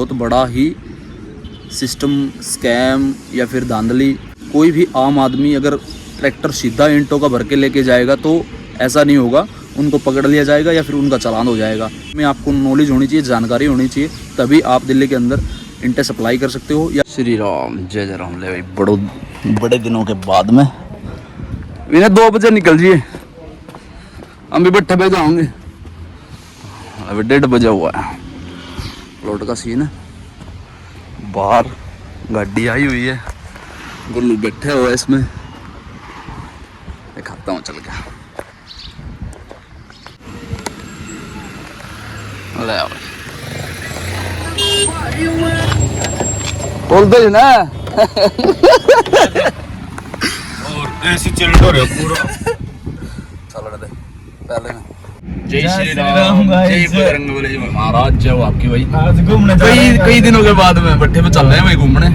बहुत बड़ा ही system scam या फिर धांधली। कोई भी आम आदमी अगर ट्रैक्टर सीधा ईंटों का भर के लेके जाएगा तो ऐसा नहीं होगा, उनको पकड़ लिया जाएगा या फिर उनका चालान हो जाएगा। में आपको नॉलेज होनी चाहिए, जानकारी होनी चाहिए, तभी आप दिल्ली के अंदर ईंटें सप्लाई कर सकते हो। या श्री राम जय जय राम। ले भाई बड़े दिनों के बाद में इन्हें 2 बजे निकल जिए, हम भी भट्टे पे जाओगे। अभी 1:30 बजा हुआ है। प्लॉट का सीन है, बाहर गाड़ी आई हुई है, गुल्लू बैठे हुआ है इसमें, खाता हूँ चल के। बोल दो ना और ऐसी चल रहा पूरा चल रहे थे पहले में। जय श्री राम, जय बजरंगबली महाराज, जय हो आपकी भाई। आज घूमने कई दिनों के बाद में भट्टे पे चल रहे हैं भाई घूमने।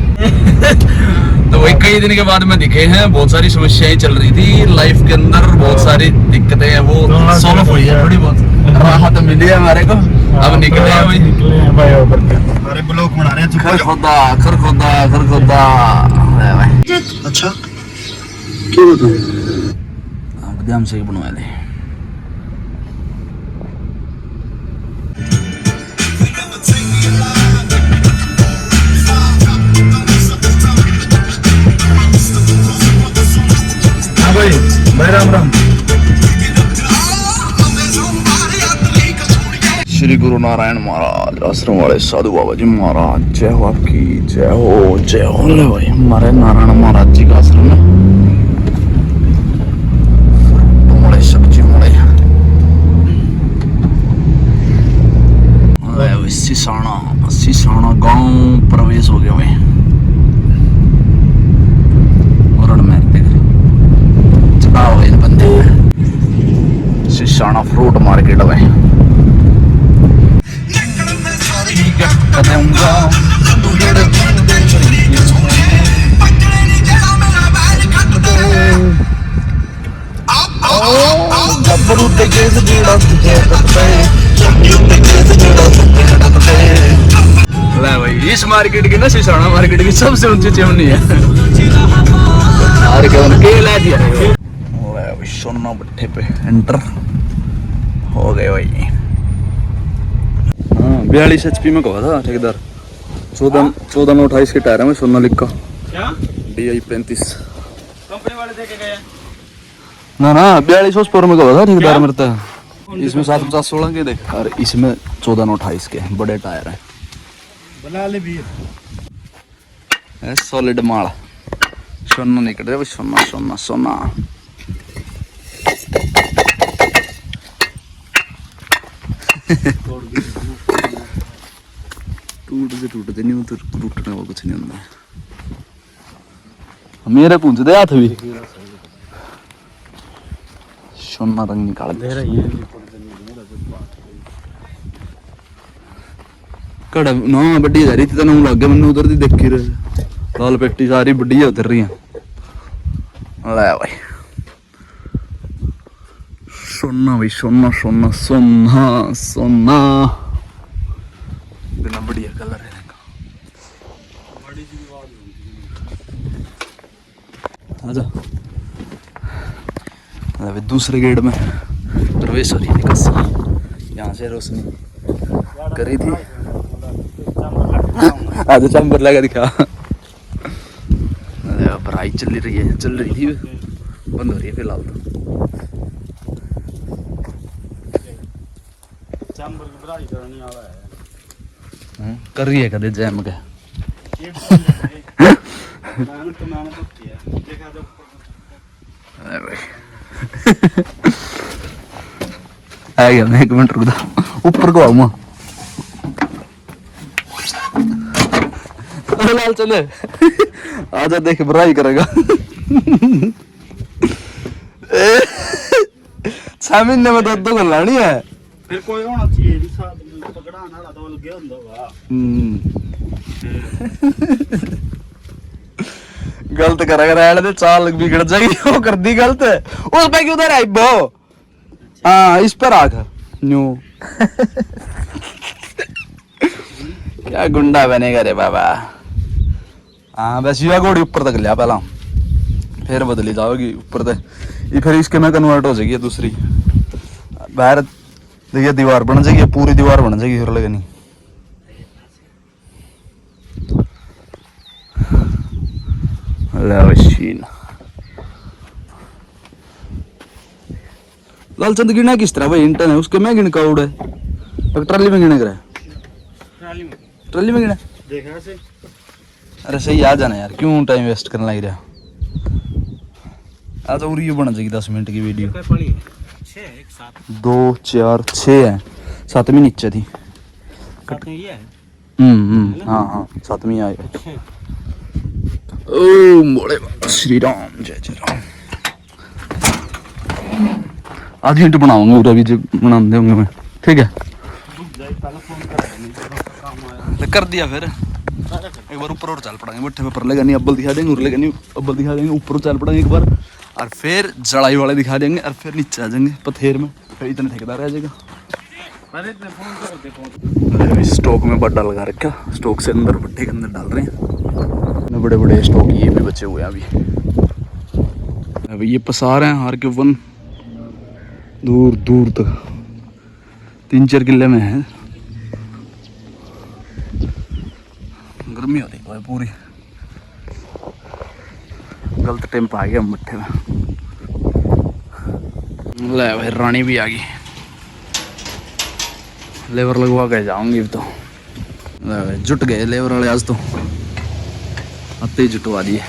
तो वही कई दिन के बाद में दिखे हैं, बहुत सारी समस्याएं चल रही थी लाइफ के अंदर, बहुत सारी दिक्कतें हैं वो सॉल्व हुई है, थोड़ी बहुत राहत मिली है हमारे को। अब निकले हैं भाई, हमारे ब्लॉग बना रहे हैं। खर खोदा। अच्छा क्यों आप ध्यान से बनवा ले। भाई राम राम। श्री गुरु नारायण महाराज आश्रम वाले साधु बाबा जी महाराज, जय हो आपकी, जय हो। ले भाई हमारे नारायण महाराज जी का आश्रम है। बड़े सब्जी बड़े सिसाना गांव प्रवेश हो गया भाई। सिसाना फ्रूट मार्केट में इस मार्केट की ना सिसाना मार्केट की सबसे ऊंची चिमनी है। सोना भट्टे पे एंटर हो गए भाई। हाँ 42 HP में कहा था ठेकेदार। 14/28 के टायर है में सोना लिखा DI 35 कंपनी वाले देके गए ना 42 horsepower में कहा था ठेकेदार मेरे तो। इसमें 750/16 के देख, और इसमें 14/28 के बड़े टायर है। बना ले भी सॉलिड माल सोना निकल रहा है। सोना टूटते नहीं, तो टूटने वाला कुछ नहीं होता। मेरे पूंछते हाथ भी सोना रंग निकाल दे रही है। कड़ा ना बड्डी जा रही थी, तेन लग गया मैंने उधर दी देखी रहे, लाल पेटी सारी बड्डी उतर रही है। ले भाई सोना भाई, सोना इतना बढ़िया कलर है। आजा अभी दूसरे गेट में प्रवेश हो रही है। यहाँ से रोशनी करी थी, आज चंबर लगा दिखा। भराई चल रही थी, बंद हो रही है फिलहाल तो। कर रही है कदे जैम के आ गया मैं, 1 मिनट रुक जा, ऊपर को आऊँ लाल चले आजा, देख बुराई करेगा। 6 महीने में तो 2 लानी है, फिर कोई होना चाहिए साथ पकड़ाना वाला तो लगे होगा। गलत करेगा तो चाल बिगड़ जाएगी, वो कर दी गलत। उस पे उधर आई बो, हाँ इस पर आग न्यू क्या गुंडा बनेगा रे बाबा। हाँ बस युवा घोड़ी ऊपर तक लिया पहला, फिर बदली जाओगी ऊपर तक, ये फिर इसके में कन्वर्ट हो जाएगी दूसरी। बाहर देखिए दीवार बन जाएगी, पूरी दीवार बन जाएगी फिर लगनी। लालचंद गिना किस तरह भाई इंटन है उसके, मैं गिन का उड़ है ट्राली में गिने करे, ट्राली में गिना देखना से। अरे सही आ जाना यार, क्यों टाइम वेस्ट करने लग रहा। आज और ये बन जाएगी 10 मिनट की वीडियो। 2 4 6 है, 7वीं नीचे थी। हाँ हाँ 7वीं आई। ओम बोले श्री राम जय जय राम। आज हिंट बनाऊंगा उधर भी जो बनाते होंगे मैं, ठीक है कर दिया। फिर एक बार ऊपर और चल पड़ेंगे, बट्ठे पे पर लेगा नहीं, अब्बल दिखा देंगे, लेगा नहीं अब्बल दिखा देंगे, ऊपर चल पड़ेंगे एक बार और फिर जड़ाई वाले दिखा देंगे और फिर नीचे आ जाएंगे पथेर में, फिर इतने ठेकेदार रह जाएगा। स्टॉक में बड्डा लगा रखा, स्टॉक से अंदर बट्टे के अंदर डाल रहे हैं, बड़े बड़े स्टॉक ये भी बचे हुए हैं अभी ये पसार हैं हार के वन दूर दूर तक 3-4 किले में है। गर्मी हो रही है पूरी, गलत टेम्प आ गया मट्ठे में। ले भाई रानी भी आ गई, लेबर लगवा के जाऊंगी तो। जुट गए लेबर वाले आज तो, आते ही जुटवा दिए।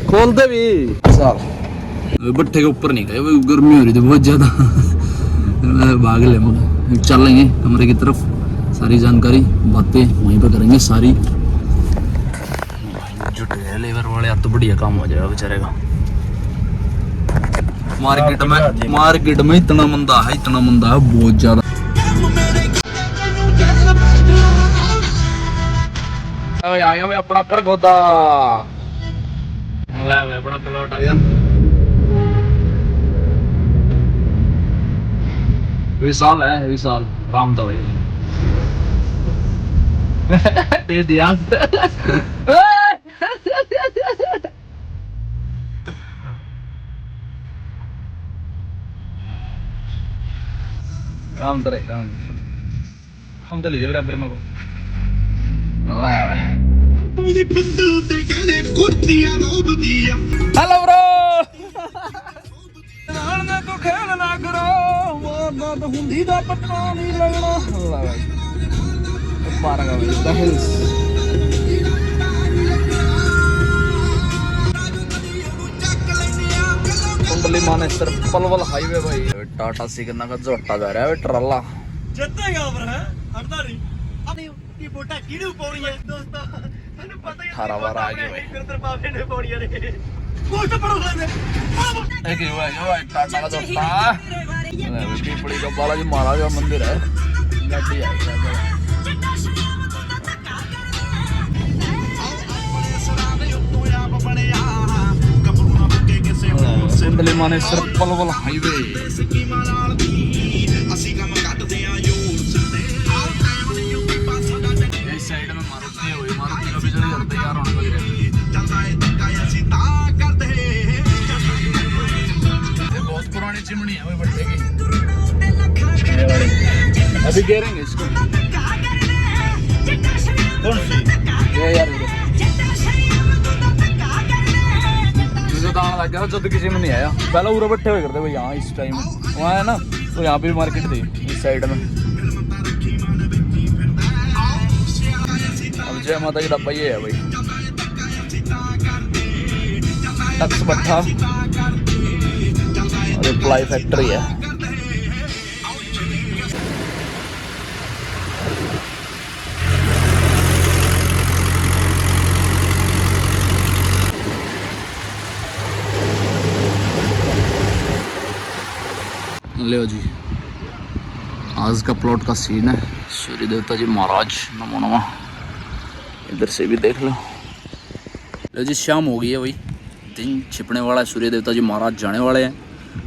खोल दे भी साल भट्ठे के ऊपर नहीं गए, गर्मी हो रही थी बहुत ज्यादा। भाग ले चलेंगे कमरे की तरफ, सारी जानकारी बातें वहीं पे करेंगे सारी। जुट गए लेबर वाले, अब तो बढ़िया काम हो जाएगा बेचारे का। मार्केट में इतना मंदा है बहुत ज्यादा। आया मैं अपना कर गोदा ले अपना प्लॉट आया। विशाल है, विशाल राम तो भाई दे दिया। राम तो रे राम हम तो ले जा मेरे को। हेलो ब्रो तो खेल ना करो तो हुंदी दा पता नहीं लगना। पारगा the hills Kundli Manesar Palwal highway भाई। टाटा सिग्नल का जोटा जा रहा है ट्रला जितेगा है हटता नहीं। की बोटा किड़ू पौड़ी है दोस्तों, मैंने पता ही 18 बार आ गए भाई फिर बाबे ने पौड़ी रे कोट पड़ो ले एक यो टाटा का जोटा पीपड़ी का बालाजी महाराज का मंदिर है। गाड़ी आई कुंडली मानेसर पलवल हाईवे। इस साइड में मारुति है, वही मारुति का भी जल्दी तैयार होने लग रहा है। बहुत पुरानी चिमनी है वही बट्टे की, अभी गिरेंगे इसको। कौन सी ये यार लग गया जब किसी में नहीं आया। पहले पूरा बट्ठे हुए करते भाई यहाँ इस टाइम वहाँ है ना, तो यहाँ पे भी मार्केट थी इस साइड में। अब जय माता की डब्बा ये है भाई, टक्स भट्ठा और प्लाई फैक्ट्री है। ले जी आज का प्लॉट का सीन है। सूर्य देवता जी महाराज नमो नमः, इधर से भी देख लो। लो जी शाम हो गई है भाई, दिन छिपने वाला है, सूर्य देवता जी महाराज जाने वाले हैं।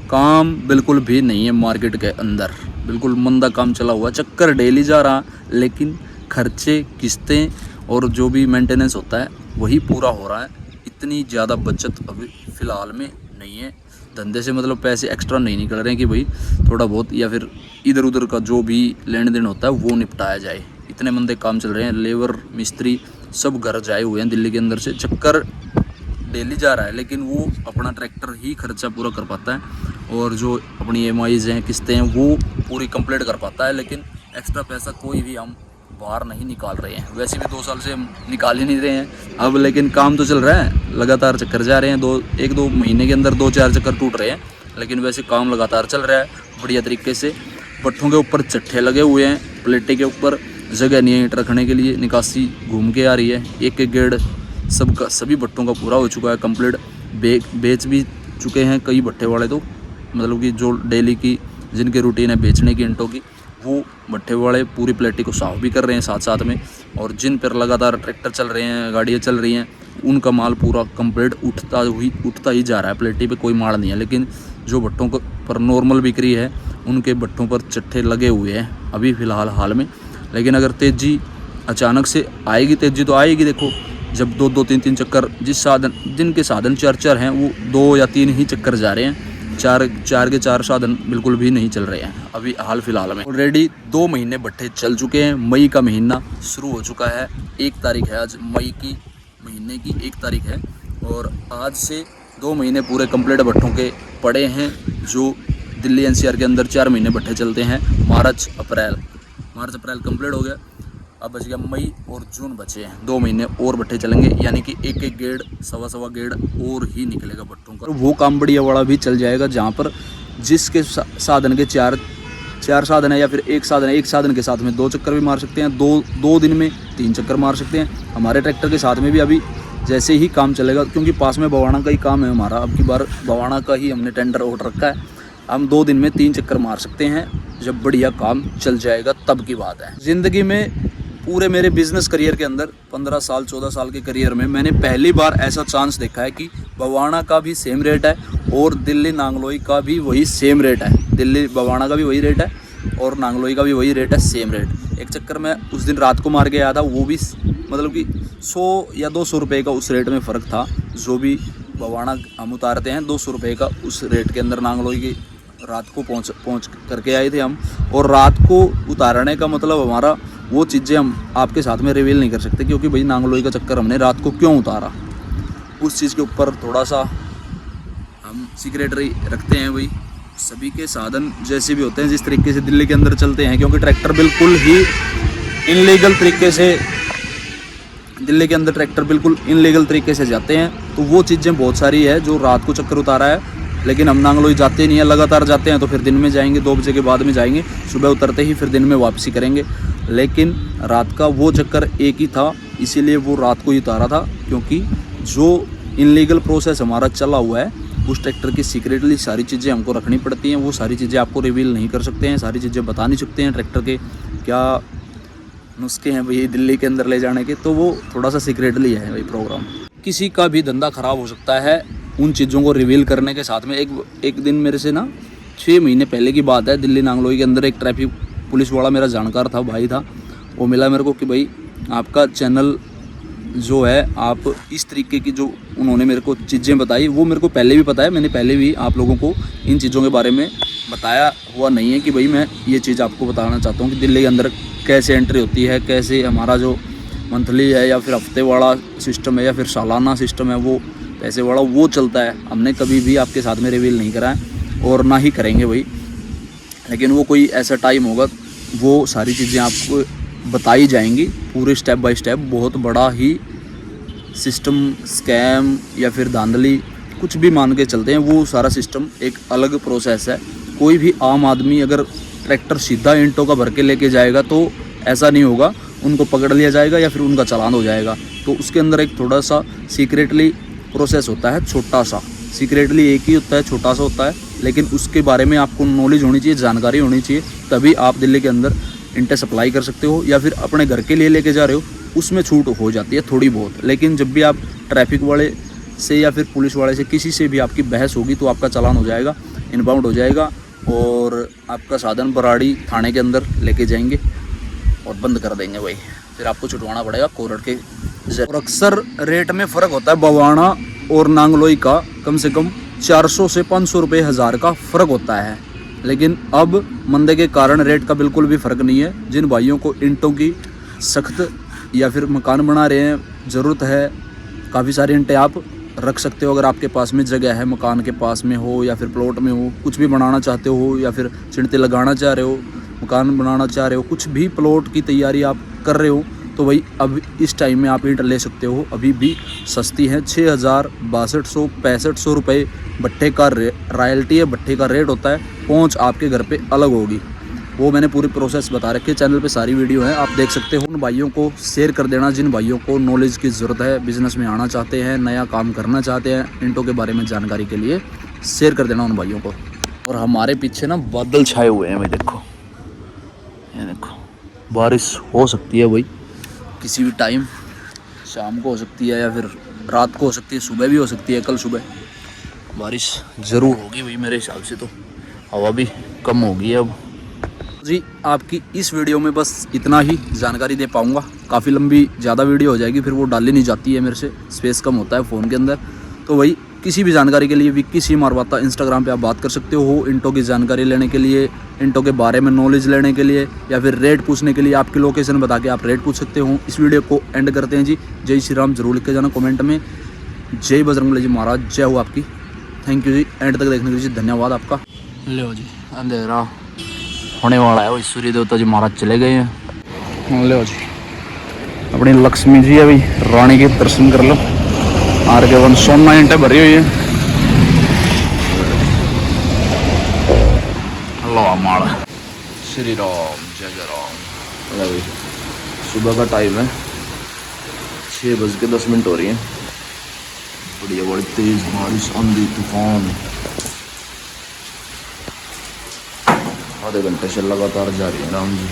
काम बिल्कुल भी नहीं है मार्केट के अंदर, बिल्कुल मंदा काम चला हुआ, चक्कर डेली जा रहा लेकिन खर्चे, किस्तें और जो भी मेंटेनेंस होता है वही पूरा हो रहा है। इतनी ज़्यादा बचत अभी फ़िलहाल में नहीं है। धंधे से मतलब पैसे एक्स्ट्रा नहीं निकल रहे हैं कि भाई थोड़ा बहुत या फिर इधर उधर का जो भी लेन देन होता है वो निपटाया जाए। इतने मंदे काम चल रहे हैं, लेबर मिस्त्री सब घर जाए हुए हैं दिल्ली के अंदर से। चक्कर डेली जा रहा है लेकिन वो अपना ट्रैक्टर ही खर्चा पूरा कर पाता है और जो अपनी EMIs हैं, किस्तें हैं, वो पूरी कंप्लीट कर पाता है। लेकिन एक्स्ट्रा पैसा कोई भी हम बाहर नहीं निकाल रहे हैं। वैसे भी 2 साल से हम निकाल ही नहीं रहे हैं अब, लेकिन काम तो चल रहा है, लगातार चक्कर जा रहे हैं। 1-2 महीने के अंदर 2-4 चक्कर टूट रहे हैं, लेकिन वैसे काम लगातार चल रहा है बढ़िया तरीके से। पट्ठों के ऊपर चट्टे लगे हुए हैं, प्लेटे के ऊपर जगह नहीं है ईंट रखने के लिए, निकासी घूम के आ रही है। एक गेड़ सबका सभी भट्टों का पूरा हो चुका है कंप्लीट। बेच भी चुके हैं कई भट्टे वाले, तो मतलब कि जो डेली की जिनकी रूटीन है बेचने की ईंटों की, वो भट्टे वाले पूरी प्लेटी को साफ भी कर रहे हैं साथ साथ में। और जिन पर लगातार ट्रैक्टर चल रहे हैं, गाड़ियाँ चल रही हैं, उनका माल पूरा कंप्लीट उठता ही जा रहा है। प्लेटी पे कोई माल नहीं है। लेकिन जो भट्टों को पर नॉर्मल बिक्री है उनके भट्टों पर चट्टे लगे हुए हैं अभी फ़िलहाल हाल में। लेकिन अगर तेज़ी अचानक से आएगी, तेज़ी तो आएगी। देखो जब 2-2, 3-3 चक्कर जिनके साधन 4-4 हैं वो 2 या 3 ही चक्कर जा रहे हैं। 4 के 4 साधन बिल्कुल भी नहीं चल रहे हैं अभी हाल फिलहाल में। ऑलरेडी 2 महीने भट्टे चल चुके हैं। मई का महीना शुरू हो चुका है। 1 तारीख है आज, मई की महीने की 1 तारीख है। और आज से 2 महीने पूरे कंप्लीट भट्टों के पड़े हैं। जो दिल्ली NCR के अंदर 4 महीने भट्टे चलते हैं, मार्च अप्रैल कंप्लीट हो गया। अब बच गया मई और जून बचे हैं। 2 महीने और भट्टे चलेंगे, यानी कि एक गेड़, सवा गेड़ और ही निकलेगा भट्टों का। वो काम बढ़िया वाला भी चल जाएगा जहाँ पर जिसके साधन के 4 साधन है या फिर 1 साधन है, 1 साधन के साथ में 2 चक्कर भी मार सकते हैं। 2 दिन में 3 चक्कर मार सकते हैं। हमारे ट्रैक्टर के साथ में भी अभी जैसे ही काम चलेगा, क्योंकि पास में बवाना का ही काम है हमारा। अब की बार बवाना का ही हमने टेंडर उठ रखा है। हम 2 दिन में 3 चक्कर मार सकते हैं। जब बढ़िया काम चल जाएगा तब की बात है। ज़िंदगी में पूरे मेरे बिज़नेस करियर के अंदर 15 साल 14 साल के करियर में मैंने पहली बार ऐसा चांस देखा है कि बवाना का भी सेम रेट है और दिल्ली नांगलोई का भी वही सेम रेट है। दिल्ली बवाना का भी वही रेट है और नांगलोई का भी वही रेट है, सेम रेट। एक चक्कर मैं उस दिन रात को मार के आया था, वो भी मतलब कि 100 या 200 रुपये का उस रेट में फ़र्क था। जो भी बवाना हम उतारते हैं 200 रुपये का उस रेट के अंदर नांगलोई की रात को पहुँच करके आए थे हम। और रात को उतारने का मतलब हमारा वो चीज़ें हम आपके साथ में रिवील नहीं कर सकते, क्योंकि भाई नांगलोई का चक्कर हमने रात को क्यों उतारा, उस चीज़ के ऊपर थोड़ा सा हम सीक्रेटरी रखते हैं। भाई सभी के साधन जैसे भी होते हैं, जिस तरीके से दिल्ली के अंदर चलते हैं, क्योंकि ट्रैक्टर बिल्कुल ही इनलीगल तरीके से दिल्ली के अंदर ट्रैक्टर बिल्कुल इनलीगल तरीके से जाते हैं। तो वो चीज़ें बहुत सारी है जो रात को चक्कर उतारा है। लेकिन हम नांगलोई जाते नहीं है, लगातार जाते हैं तो फिर दिन में जाएंगे, 2 बजे के बाद में जाएंगे, सुबह उतरते ही फिर दिन में वापसी करेंगे। लेकिन रात का वो चक्कर एक ही था, इसीलिए वो रात को ही उतारा था। क्योंकि जो इनलीगल प्रोसेस हमारा चला हुआ है उस ट्रैक्टर की सीक्रेटली सारी चीज़ें हमको रखनी पड़ती हैं। वो सारी चीज़ें आपको रिवील नहीं कर सकते हैं, सारी चीज़ें बता नहीं सकते हैं ट्रैक्टर के क्या नुस्खे हैं भाई दिल्ली के अंदर ले जाने के। तो वो थोड़ा सा सीक्रेटली है भाई प्रोग्राम। किसी का भी धंधा ख़राब हो सकता है उन चीज़ों को रिवील करने के साथ में। एक दिन मेरे से ना 6 महीने पहले की बात है, दिल्ली नांगलोई के अंदर एक ट्रैफिक पुलिस वाला मेरा जानकार था, भाई था, वो मिला मेरे को कि भाई आपका चैनल जो है, आप इस तरीके की जो उन्होंने मेरे को चीज़ें बताई वो मेरे को पहले भी पता है। मैंने पहले भी आप लोगों को इन चीज़ों के बारे में बताया हुआ नहीं है कि भाई मैं ये चीज़ आपको बताना चाहता हूँ कि दिल्ली के अंदर कैसे एंट्री होती है, कैसे हमारा जो मंथली है या फिर हफ्ते वाला सिस्टम है या फिर सालाना सिस्टम है, वो पैसे वाला वो चलता है। हमने कभी भी आपके साथ में रिवील नहीं करा है और ना ही करेंगे भाई। लेकिन वो कोई ऐसा टाइम होगा वो सारी चीज़ें आपको बताई जाएंगी पूरे स्टेप बाय स्टेप। बहुत बड़ा ही सिस्टम, स्कैम या फिर धांधली कुछ भी मान के चलते हैं, वो सारा सिस्टम एक अलग प्रोसेस है। कोई भी आम आदमी अगर ट्रैक्टर सीधा ईंटों का भर के लेके जाएगा तो ऐसा नहीं होगा, उनको पकड़ लिया जाएगा या फिर उनका चालान हो जाएगा। तो उसके अंदर एक थोड़ा सा सीक्रेटली प्रोसेस होता है, छोटा सा, सीक्रेटली एक ही होता है, छोटा सा होता है, लेकिन उसके बारे में आपको नॉलेज होनी चाहिए, जानकारी होनी चाहिए, तभी आप दिल्ली के अंदर इंटें सप्लाई कर सकते हो। या फिर अपने घर के लिए लेके जा रहे हो उसमें छूट हो जाती है थोड़ी बहुत। लेकिन जब भी आप ट्रैफिक वाले से या फिर पुलिस वाले से किसी से भी आपकी बहस होगी तो आपका चालान हो जाएगा, इनबाउंड हो जाएगा और आपका साधन बराड़ी थाने के अंदर लेके जाएंगे और बंद कर देंगे भाई। फिर आपको छुटवाना पड़ेगा कोरट के। और अक्सर रेट में फ़र्क होता है बवाना और नांगलोई का, कम से कम 400 से 500 रुपये हज़ार का फ़र्क होता है। लेकिन अब मंदे के कारण रेट का बिल्कुल भी फ़र्क नहीं है। जिन भाइयों को ईंटों की सख्त या फिर मकान बना रहे हैं ज़रूरत है, काफ़ी सारी ईंटें आप रख सकते हो। अगर आपके पास में जगह है, मकान के पास में हो या फिर प्लॉट में हो, कुछ भी बनाना चाहते हो या फिर चिंटे लगाना चाह रहे हो, मकान बनाना चाह रहे हो, कुछ भी प्लॉट की तैयारी आप कर रहे हो, तो भाई अब इस टाइम में आप ईंट ले सकते हो। अभी भी सस्ती है, 6,000 6200 6500 रुपये भट्ठे का रॉयल्टी है, भट्ठे का रेट होता है। पहुँच आपके घर पे अलग होगी, वो मैंने पूरी प्रोसेस बता रखी है, चैनल पे सारी वीडियो है, आप देख सकते हो। उन भाइयों को शेयर कर देना जिन भाइयों को नॉलेज की ज़रूरत है, बिज़नेस में आना चाहते हैं, नया काम करना चाहते हैं, ईंटों के बारे में जानकारी के लिए शेयर कर देना उन भाइयों को। और हमारे पीछे ना बादल छाए हुए हैं भाई, देखो ये देखो, बारिश हो सकती है भाई किसी भी टाइम, शाम को हो सकती है या फिर रात को हो सकती है, सुबह भी हो सकती है। कल सुबह बारिश ज़रूर होगी भाई मेरे हिसाब से, तो हवा भी कम होगी अब जी। आपकी इस वीडियो में बस इतना ही जानकारी दे पाऊँगा, काफ़ी लंबी ज़्यादा वीडियो हो जाएगी, फिर वो डाली नहीं जाती है मेरे से, स्पेस कम होता है फ़ोन के अंदर। तो वही किसी भी जानकारी के लिए विक्की सी मारवाता इंस्टाग्राम पे आप बात कर सकते हो। ईंटों की जानकारी लेने के लिए, ईंटों के बारे में नॉलेज लेने के लिए या फिर रेट पूछने के लिए आपकी लोकेशन बता के आप रेट पूछ सकते हो। इस वीडियो को एंड करते हैं जी। जय श्री राम जरूर लिख के जाना कमेंट में। जय बजरंगबली जी महाराज, जय हो आपकी। थैंक यू जी, एंड तक देखने के लिए धन्यवाद आपका। लो जी, अंधेरा होने वाला है, सूर्य देवता जी महाराज चले गए हैं। लो जी, अपनी लक्ष्मी जी अभी रानी के दर्शन कर लो। आर के 1 सोना ईंटें भरी हुई है। अल्लाह माला, श्री राम, जय जय राम। अरे सुबह का टाइम है, 6:10 हो रही है। बढ़िया, बड़ी तेज बारिश, आंधी तूफान आधे घंटे से लगातार जारी है राम जी।